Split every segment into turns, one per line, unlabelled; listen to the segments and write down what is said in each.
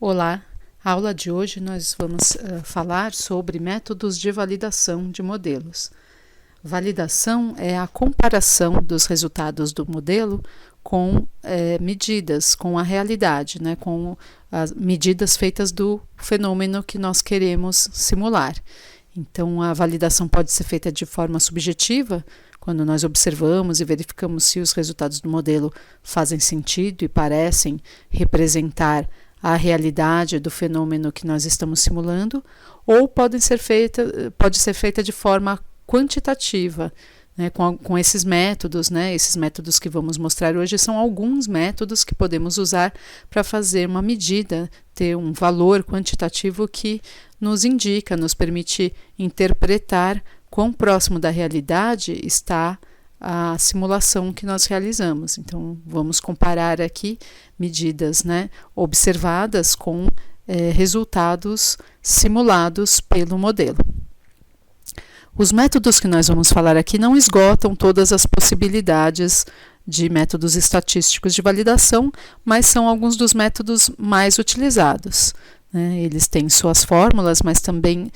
Olá, a aula de hoje nós vamos falar sobre métodos de validação de modelos. Validação é a comparação dos resultados do modelo com medidas, com a realidade, né, com as medidas feitas do fenômeno que nós queremos simular. Então, a validação pode ser feita de forma subjetiva, quando nós observamos e verificamos se os resultados do modelo fazem sentido e parecem representar a realidade do fenômeno que nós estamos simulando, ou pode ser feita de forma quantitativa, né, com esses métodos, né, esses métodos que vamos mostrar hoje são alguns métodos que podemos usar para fazer uma medida, ter um valor quantitativo que nos indica, nos permite interpretar quão próximo da realidade está a simulação que nós realizamos. Então, vamos comparar aqui medidas, né, observadas com resultados simulados pelo modelo. Os métodos que nós vamos falar aqui não esgotam todas as possibilidades de métodos estatísticos de validação, mas são alguns dos métodos mais utilizados. Eles têm suas fórmulas, mas também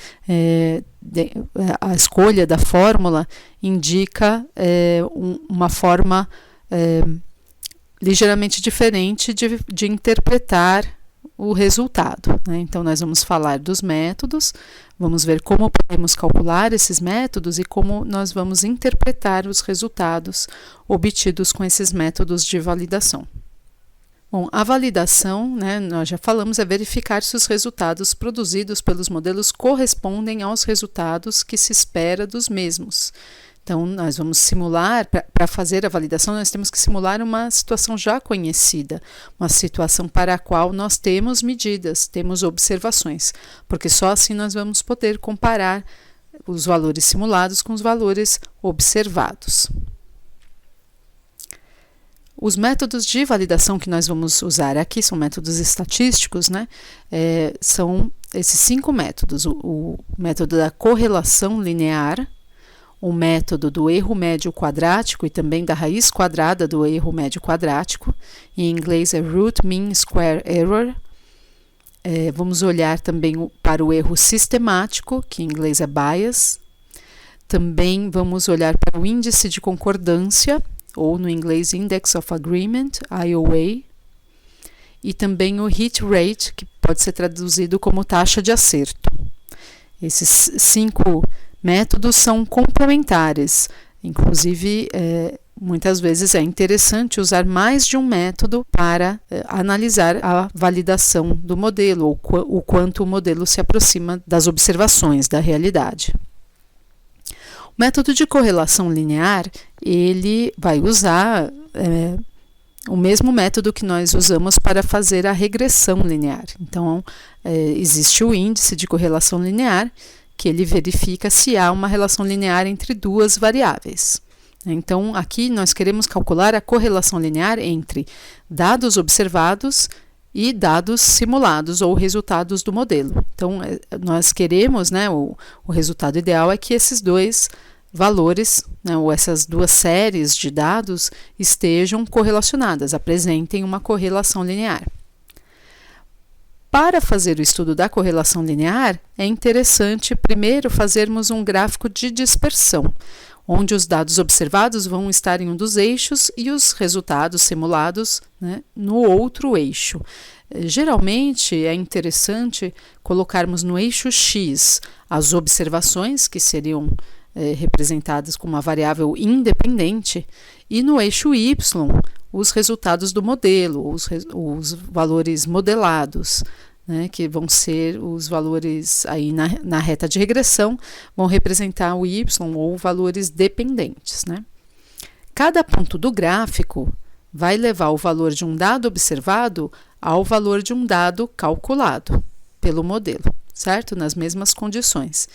a escolha da fórmula indica uma forma ligeiramente diferente de interpretar o resultado. Então, nós vamos falar dos métodos, vamos ver como podemos calcular esses métodos e como nós vamos interpretar os resultados obtidos com esses métodos de validação. Bom, a validação, né, nós já falamos, é verificar se os resultados produzidos pelos modelos correspondem aos resultados que se espera dos mesmos. Então, nós vamos simular, para fazer a validação, nós temos que simular uma situação já conhecida, uma situação para a qual nós temos medidas, temos observações, porque só assim nós vamos poder comparar os valores simulados com os valores observados. Os métodos de validação que nós vamos usar aqui são métodos estatísticos, né? São esses 5 métodos: o método da correlação linear, o método do erro médio quadrático e também da raiz quadrada do erro médio quadrático, em inglês é Root Mean Square Error. Vamos olhar também para o erro sistemático, que em inglês é bias. Também vamos olhar para o índice de concordância, ou no inglês Index of Agreement, IOA, e também o hit rate, que pode ser traduzido como taxa de acerto. Esses 5 métodos são complementares, inclusive muitas vezes é interessante usar mais de um método para analisar a validação do modelo, ou o quanto o modelo se aproxima das observações da realidade. O método de correlação linear, ele vai usar o mesmo método que nós usamos para fazer a regressão linear. Então, existe o índice de correlação linear, que ele verifica se há uma relação linear entre duas variáveis. Então, aqui nós queremos calcular a correlação linear entre dados observados e dados simulados ou resultados do modelo. Então, nós queremos, né, o resultado ideal é que esses dois valores, né, ou essas duas séries de dados estejam correlacionadas, apresentem uma correlação linear. Para fazer o estudo da correlação linear, é interessante primeiro fazermos um gráfico de dispersão, onde os dados observados vão estar em um dos eixos e os resultados simulados, né, no outro eixo. Geralmente é interessante colocarmos no eixo X as observações, que seriam representadas como uma variável independente, e no eixo Y os resultados do modelo, os valores modelados, né, que vão ser os valores aí na reta de regressão, vão representar o Y ou valores dependentes, né? Cada ponto do gráfico vai levar o valor de um dado observado ao valor de um dado calculado pelo modelo, certo? Nas mesmas condições.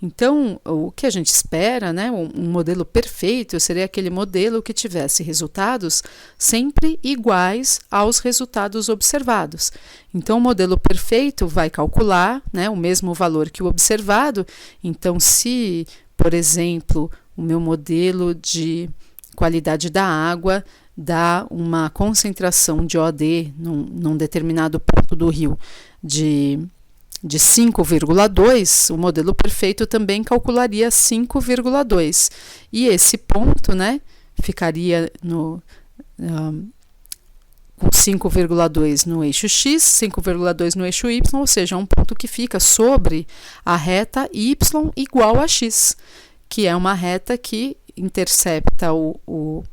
Então, o que a gente espera, né, um modelo perfeito seria aquele modelo que tivesse resultados sempre iguais aos resultados observados. Então, o modelo perfeito vai calcular, né, o mesmo valor que o observado. Então, se, por exemplo, o meu modelo de qualidade da água dá uma concentração de OD num determinado ponto do rio de 5,2, o modelo perfeito também calcularia 5,2. E esse ponto, né, ficaria com 5,2 no eixo X, 5,2 no eixo Y, ou seja, um ponto que fica sobre a reta Y igual a X, que é uma reta que intercepta o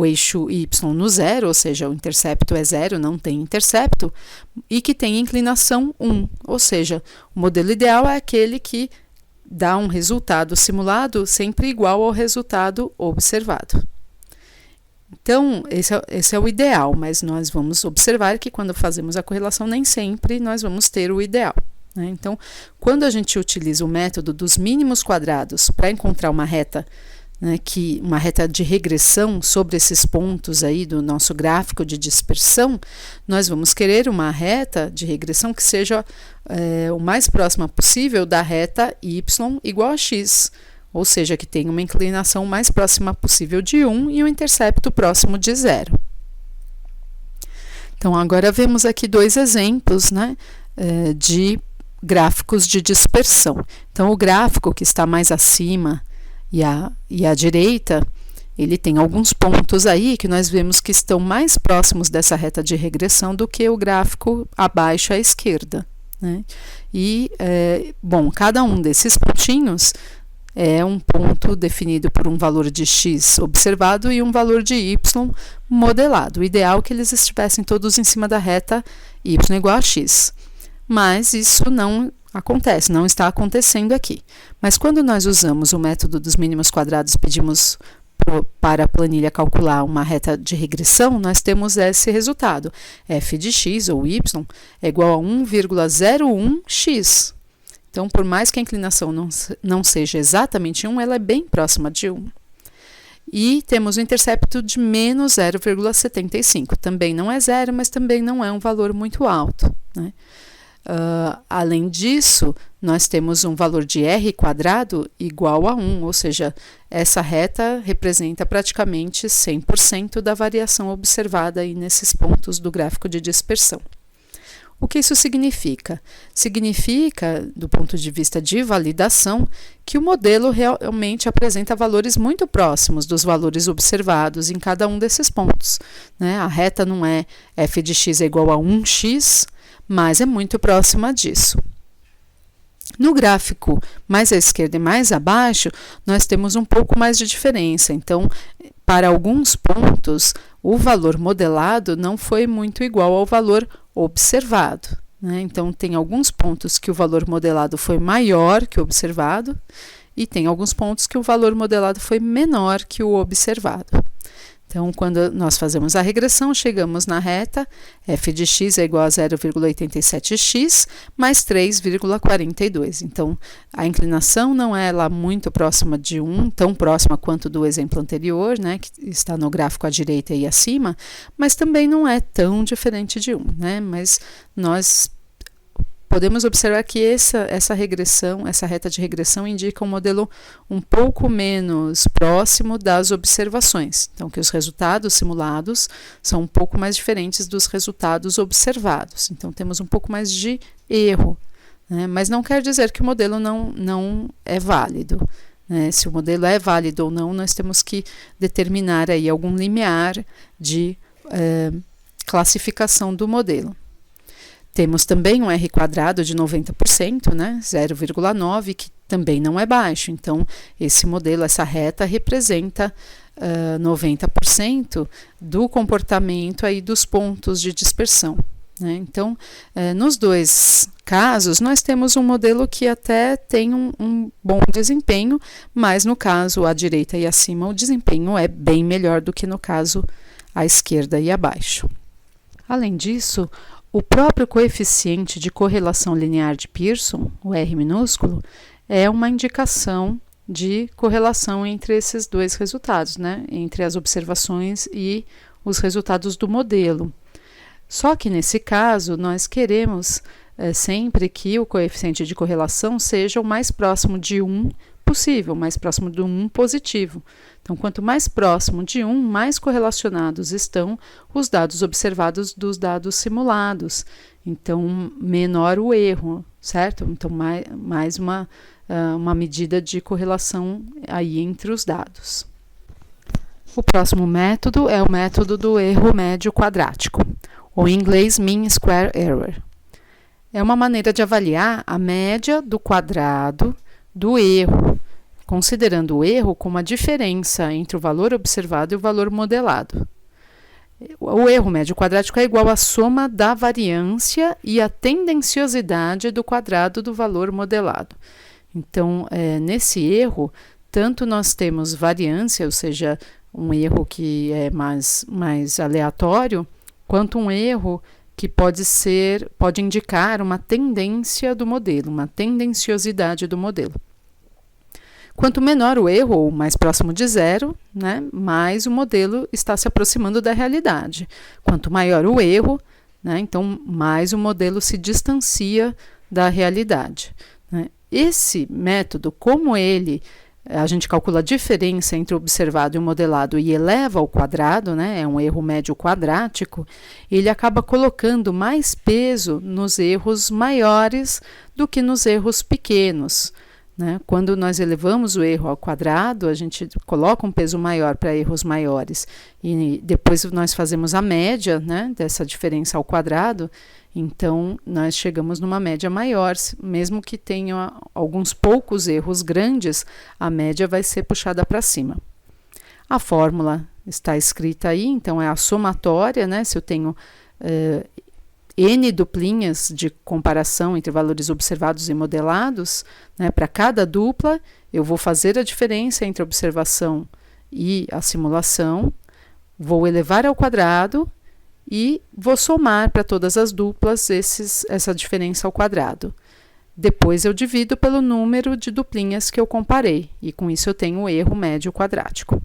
eixo Y no zero, ou seja, o intercepto é zero, não tem intercepto, e que tem inclinação 1, ou seja, o modelo ideal é aquele que dá um resultado simulado sempre igual ao resultado observado. Então, esse é o ideal, mas nós vamos observar que quando fazemos a correlação, nem sempre nós vamos ter o ideal, né? Então, quando a gente utiliza o método dos mínimos quadrados para encontrar uma reta, né, uma reta de regressão sobre esses pontos aí do nosso gráfico de dispersão, nós vamos querer uma reta de regressão que seja o mais próxima possível da reta y igual a x, ou seja, que tenha uma inclinação mais próxima possível de 1 e um intercepto próximo de 0. Então, agora vemos aqui dois exemplos, né, de gráficos de dispersão. Então, o gráfico que está mais acima e à direita, ele tem alguns pontos aí que nós vemos que estão mais próximos dessa reta de regressão do que o gráfico abaixo à esquerda, né? E, bom, cada um desses pontinhos é um ponto definido por um valor de x observado e um valor de y modelado. O ideal é que eles estivessem todos em cima da reta y igual a x. Mas isso não acontece, não está acontecendo aqui. Mas quando nós usamos o método dos mínimos quadrados, pedimos para a planilha calcular uma reta de regressão, nós temos esse resultado. f de x, ou y, é igual a 1,01x. Então, por mais que a inclinação não seja exatamente 1, ela é bem próxima de 1. E temos o intercepto de menos 0,75. Também não é zero, mas também não é um valor muito alto, né? Além disso, nós temos um valor de r quadrado igual a 1, ou seja, essa reta representa praticamente 100% da variação observada aí nesses pontos do gráfico de dispersão. O que isso significa? Significa, do ponto de vista de validação, que o modelo realmente apresenta valores muito próximos dos valores observados em cada um desses pontos, né? A reta não é f de x é igual a 1x, mas é muito próxima disso. No gráfico mais à esquerda e mais abaixo, nós temos um pouco mais de diferença. Então, para alguns pontos, o valor modelado não foi muito igual ao valor observado, né? Então, tem alguns pontos que o valor modelado foi maior que o observado e tem alguns pontos que o valor modelado foi menor que o observado. Então, quando nós fazemos a regressão, chegamos na reta, f de x é igual a 0,87x mais 3,42. Então, a inclinação não é lá muito próxima de 1, tão próxima quanto do exemplo anterior, né, que está no gráfico à direita e acima, mas também não é tão diferente de 1, né? Mas nós podemos observar que essa regressão, essa reta de regressão indica um modelo um pouco menos próximo das observações. Então, que os resultados simulados são um pouco mais diferentes dos resultados observados. Então, temos um pouco mais de erro, né? Mas não quer dizer que o modelo não é válido, né? Se o modelo é válido ou não, nós temos que determinar aí algum limiar de classificação do modelo. Temos também um R quadrado de 90%, né, 0,9, que também não é baixo. Então, esse modelo, essa reta, representa 90% do comportamento aí dos pontos de dispersão, né? Então, nos dois casos, nós temos um modelo que até tem um bom desempenho, mas no caso à direita e acima, o desempenho é bem melhor do que no caso à esquerda e abaixo. Além disso, o próprio coeficiente de correlação linear de Pearson, o R minúsculo, é uma indicação de correlação entre esses dois resultados, né? Entre as observações e os resultados do modelo. Só que nesse caso, nós queremos sempre que o coeficiente de correlação seja o mais próximo de 1 possível, mais próximo do 1 positivo. Então, quanto mais próximo de 1, mais correlacionados estão os dados observados dos dados simulados. Então, menor o erro, certo? Então, mais uma medida de correlação aí entre os dados. O próximo método é o método do erro médio quadrático, ou em inglês Mean Square Error. É uma maneira de avaliar a média do quadrado do erro, considerando o erro como a diferença entre o valor observado e o valor modelado. O erro médio quadrático é igual à soma da variância e a tendenciosidade do quadrado do valor modelado. Então, nesse erro, tanto nós temos variância, ou seja, um erro que é mais aleatório, quanto um erro que pode indicar uma tendência do modelo, uma tendenciosidade do modelo. Quanto menor o erro, ou mais próximo de zero, né, mais o modelo está se aproximando da realidade. Quanto maior o erro, né, então mais o modelo se distancia da realidade, né. Esse método, como a gente calcula a diferença entre o observado e o modelado e eleva ao quadrado, né, é um erro médio quadrático, ele acaba colocando mais peso nos erros maiores do que nos erros pequenos, né? Quando nós elevamos o erro ao quadrado, a gente coloca um peso maior para erros maiores e depois nós fazemos a média, né, dessa diferença ao quadrado. Então, nós chegamos numa média maior, mesmo que tenha alguns poucos erros grandes, a média vai ser puxada para cima. A fórmula está escrita aí, então é a somatória, né? Se eu tenho N duplinhas de comparação entre valores observados e modelados, né, para cada dupla, eu vou fazer a diferença entre a observação e a simulação, vou elevar ao quadrado e vou somar para todas as duplas essa diferença ao quadrado. Depois eu divido pelo número de duplinhas que eu comparei, e com isso eu tenho o erro médio quadrático.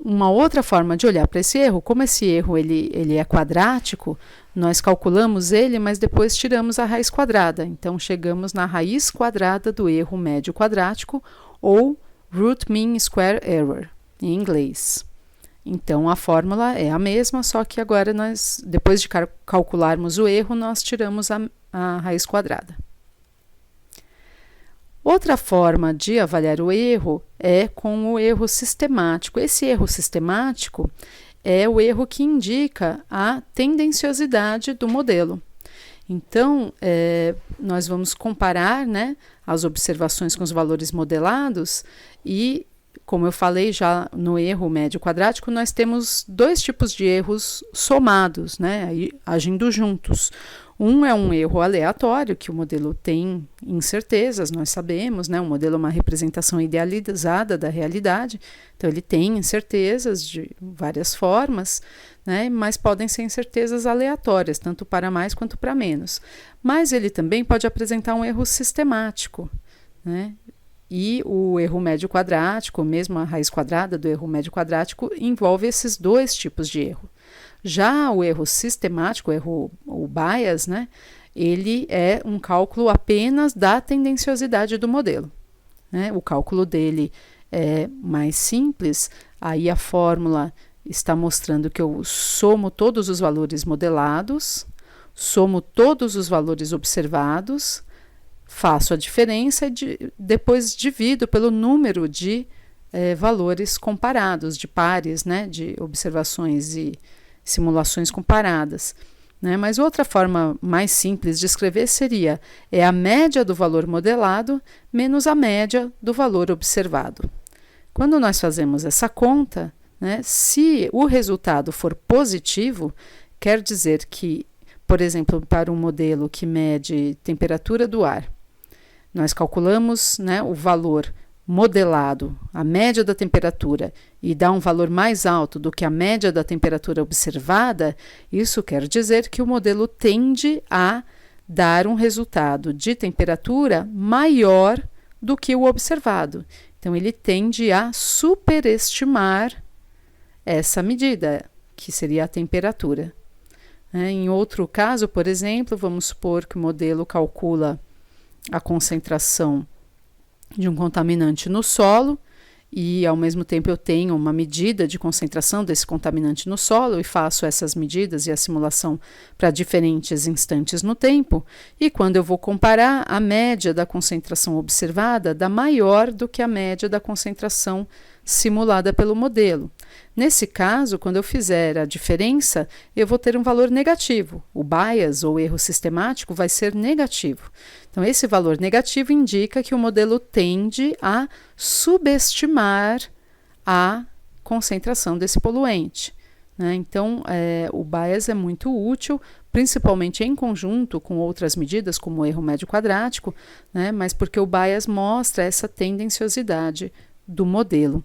Uma outra forma de olhar para esse erro, como esse erro ele é quadrático, nós calculamos ele, mas depois tiramos a raiz quadrada. Então, chegamos na raiz quadrada do erro médio quadrático, ou Root Mean Square Error, em inglês. Então, a fórmula é a mesma, só que agora depois de calcularmos o erro, nós tiramos a raiz quadrada. Outra forma de avaliar o erro é com o erro sistemático. Esse erro sistemático é o erro que indica a tendenciosidade do modelo. Então, nós vamos comparar, né, as observações com os valores modelados e, como eu falei já no erro médio quadrático, nós temos dois tipos de erros somados, né, agindo juntos. Um é um erro aleatório, que o modelo tem incertezas, nós sabemos, né? O modelo é uma representação idealizada da realidade, então ele tem incertezas de várias formas, né? Mas podem ser incertezas aleatórias, tanto para mais quanto para menos. Mas ele também pode apresentar um erro sistemático, né? E o erro médio quadrático, mesmo a raiz quadrada do erro médio quadrático, envolve esses dois tipos de erro. Já o erro sistemático, o bias, né, ele é um cálculo apenas da tendenciosidade do modelo, né? O cálculo dele é mais simples, aí a fórmula está mostrando que eu somo todos os valores modelados, somo todos os valores observados, faço a diferença e depois divido pelo número de valores comparados, de pares, né, de observações e simulações comparadas, né? Mas outra forma mais simples de escrever seria a média do valor modelado menos a média do valor observado. Quando nós fazemos essa conta, né, se o resultado for positivo, quer dizer que, por exemplo, para um modelo que mede temperatura do ar, nós calculamos, né, o valor modelado, a média da temperatura, e dá um valor mais alto do que a média da temperatura observada, isso quer dizer que o modelo tende a dar um resultado de temperatura maior do que o observado. Então, ele tende a superestimar essa medida, que seria a temperatura. Em outro caso, por exemplo, vamos supor que o modelo calcula a concentração de um contaminante no solo, e ao mesmo tempo eu tenho uma medida de concentração desse contaminante no solo e faço essas medidas e a simulação para diferentes instantes no tempo, e quando eu vou comparar, a média da concentração observada dá maior do que a média da concentração simulada pelo modelo. Nesse caso, quando eu fizer a diferença, eu vou ter um valor negativo. O bias, ou erro sistemático, vai ser negativo. Então, esse valor negativo indica que o modelo tende a subestimar a concentração desse poluente, né? Então, o bias é muito útil, principalmente em conjunto com outras medidas, como o erro médio quadrático, né? Mas porque o bias mostra essa tendenciosidade do modelo.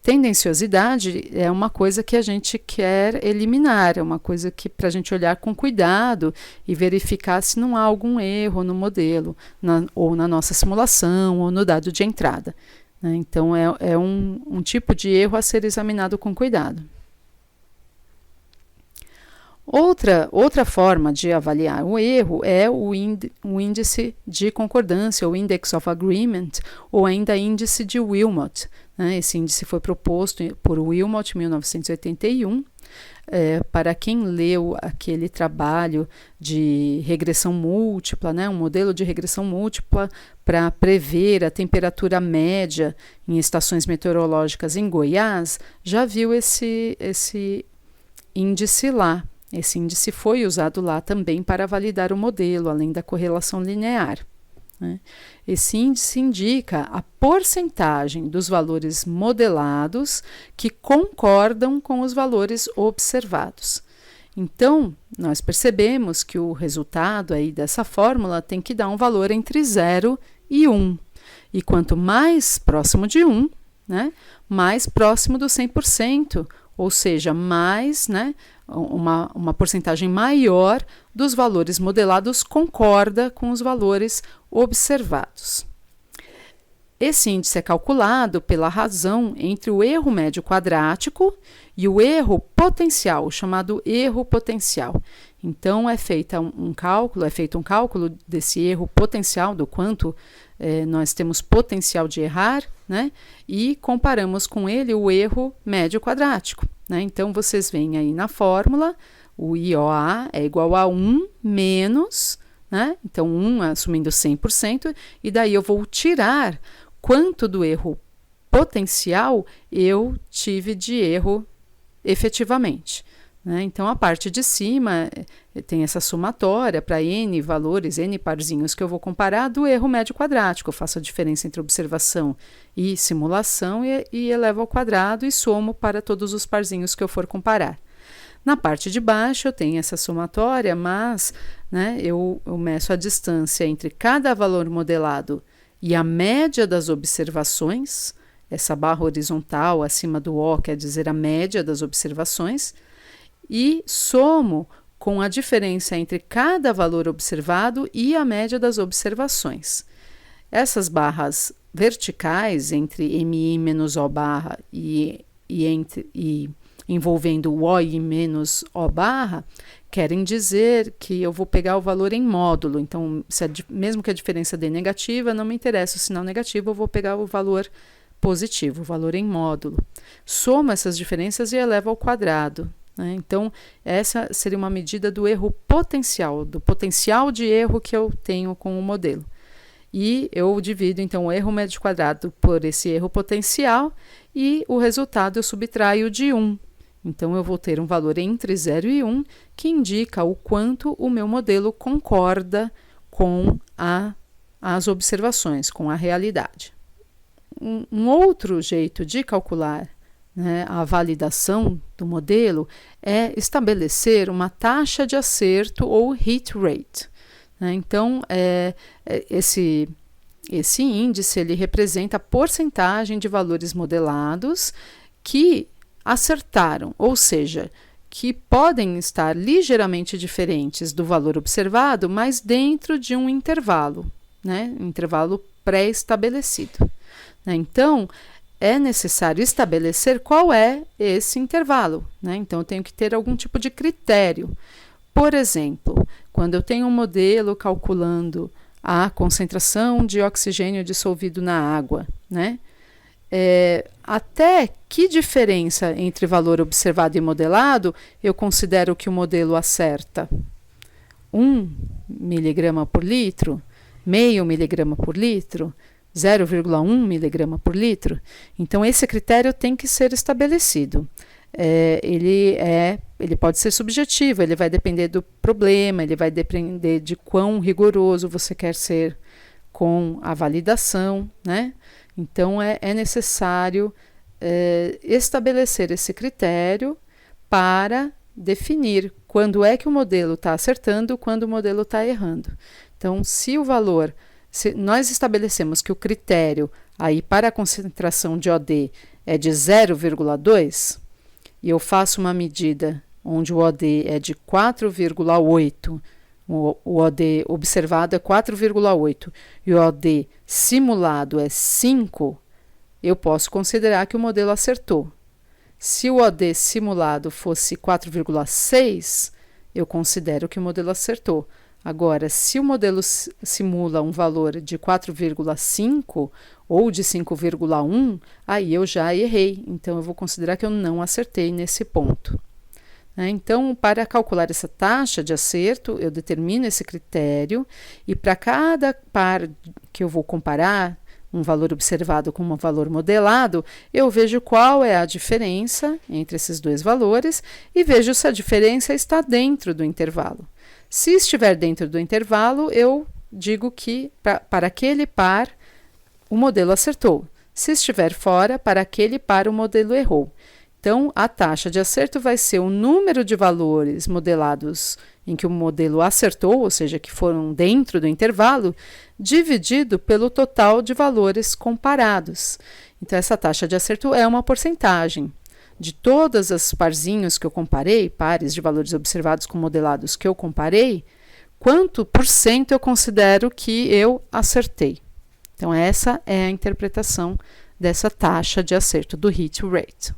Tendenciosidade é uma coisa que a gente quer eliminar, é uma coisa que para a gente olhar com cuidado e verificar se não há algum erro no modelo, ou na nossa simulação, ou no dado de entrada, né? Então, é um tipo de erro a ser examinado com cuidado. Outra forma de avaliar o erro é o índice de concordância, ou Index of Agreement, ou ainda índice de Wilmot, né? Esse índice foi proposto por Wilmot em 1981. Para quem leu aquele trabalho de regressão múltipla, né? Um modelo de regressão múltipla para prever a temperatura média em estações meteorológicas em Goiás, já viu esse índice lá. Esse índice foi usado lá também para validar o modelo, além da correlação linear, né? Esse índice indica a porcentagem dos valores modelados que concordam com os valores observados. Então, nós percebemos que o resultado aí dessa fórmula tem que dar um valor entre 0 e 1. E quanto mais próximo de 1, né, mais próximo do 100%, ou seja, mais, né, uma porcentagem maior dos valores modelados concorda com os valores observados. Esse índice é calculado pela razão entre o erro médio quadrático e o erro potencial, chamado erro potencial. Então, é feito um cálculo desse erro potencial, do quanto nós temos potencial de errar, né? E comparamos com ele o erro médio quadrático, né? Então, vocês veem aí na fórmula, o IOA é igual a 1 menos, né? Então, 1 assumindo 100%, e daí eu vou tirar quanto do erro potencial eu tive de erro efetivamente, né? Então, a parte de cima tem essa somatória para n valores, n parzinhos que eu vou comparar do erro médio quadrático. Eu faço a diferença entre observação e simulação e elevo ao quadrado e somo para todos os parzinhos que eu for comparar. Na parte de baixo eu tenho essa somatória, mas, né, eu meço a distância entre cada valor modelado e a média das observações. Essa barra horizontal acima do O quer dizer a média das observações, e somo com a diferença entre cada valor observado e a média das observações. Essas barras verticais entre MI menos O barra e envolvendo o OI menos O barra, querem dizer que eu vou pegar o valor em módulo. Então, mesmo que a diferença dê negativa, não me interessa o sinal negativo, eu vou pegar o valor positivo, o valor em módulo. Soma essas diferenças e elevo ao quadrado, né? Então, essa seria uma medida do erro potencial, do potencial de erro que eu tenho com o modelo. E eu divido, então, o erro médio quadrado por esse erro potencial e o resultado eu subtraio de 1. Então, eu vou ter um valor entre 0 e 1 que indica o quanto o meu modelo concorda com as observações, com a realidade. Um outro jeito de calcular, né, a validação do modelo é estabelecer uma taxa de acerto ou hit rate, né? Então, esse índice ele representa a porcentagem de valores modelados que acertaram, ou seja, que podem estar ligeiramente diferentes do valor observado, mas dentro de um intervalo, né, um intervalo pré-estabelecido. Então, é necessário estabelecer qual é esse intervalo, né? Então, eu tenho que ter algum tipo de critério. Por exemplo, quando eu tenho um modelo calculando a concentração de oxigênio dissolvido na água, né? Até que diferença entre valor observado e modelado eu considero que o modelo acerta? 1 miligrama por litro? Meio miligrama por litro? 0,1 miligrama por litro? Então, esse critério tem que ser estabelecido. Ele pode ser subjetivo, ele vai depender do problema, ele vai depender de quão rigoroso você quer ser com a validação, né? Então, é necessário estabelecer esse critério para definir quando é que o modelo está acertando, quando o modelo está errando. Então, se nós estabelecemos que o critério aí para a concentração de OD é de 0,2 e eu faço uma medida onde o OD é de 4,8, o OD observado é 4,8 e o OD simulado é 5, eu posso considerar que o modelo acertou. Se o OD simulado fosse 4,6, eu considero que o modelo acertou. Agora, se o modelo simula um valor de 4,5 ou de 5,1, aí eu já errei. Então, eu vou considerar que eu não acertei nesse ponto. Então, para calcular essa taxa de acerto, eu determino esse critério e para cada par que eu vou comparar, um valor observado com um valor modelado, eu vejo qual é a diferença entre esses dois valores e vejo se a diferença está dentro do intervalo. Se estiver dentro do intervalo, eu digo que para aquele par o modelo acertou. Se estiver fora, para aquele par o modelo errou. Então, a taxa de acerto vai ser o número de valores modelados em que o modelo acertou, ou seja, que foram dentro do intervalo, dividido pelo total de valores comparados. Então, essa taxa de acerto é uma porcentagem. De todas as parzinhos que eu comparei, pares de valores observados com modelados que eu comparei, quanto por cento eu considero que eu acertei? Então, essa é a interpretação dessa taxa de acerto do hit rate.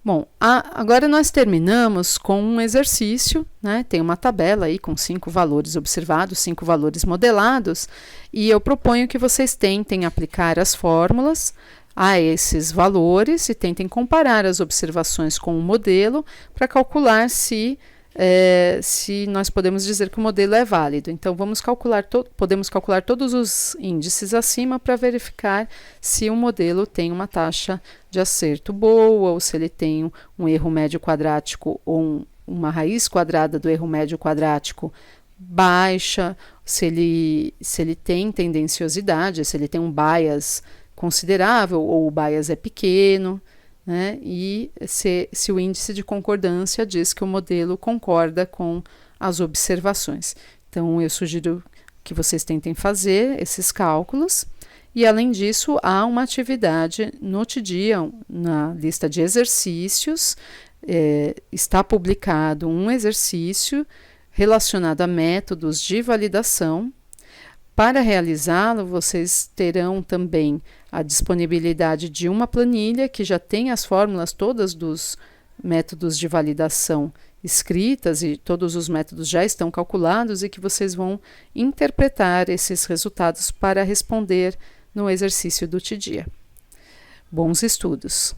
Bom, agora nós terminamos com um exercício, né? Tem uma tabela aí com 5 valores observados, 5 valores modelados, e eu proponho que vocês tentem aplicar as fórmulas a esses valores e tentem comparar as observações com o modelo para calcular se nós podemos dizer que o modelo é válido. Então, podemos calcular todos os índices acima para verificar se o modelo tem uma taxa de acerto boa, ou se ele tem um erro médio quadrático ou uma raiz quadrada do erro médio quadrático baixa, se ele tem tendenciosidade, se ele tem um bias considerável ou o bias é pequeno, né? E se o índice de concordância diz que o modelo concorda com as observações. Então, eu sugiro que vocês tentem fazer esses cálculos. E, além disso, há uma atividade no TDIA, na lista de exercícios, está publicado um exercício relacionado a métodos de validação. Para realizá-lo, vocês terão também a disponibilidade de uma planilha que já tem as fórmulas todas dos métodos de validação escritas e todos os métodos já estão calculados e que vocês vão interpretar esses resultados para responder no exercício do TDIA. Bons estudos!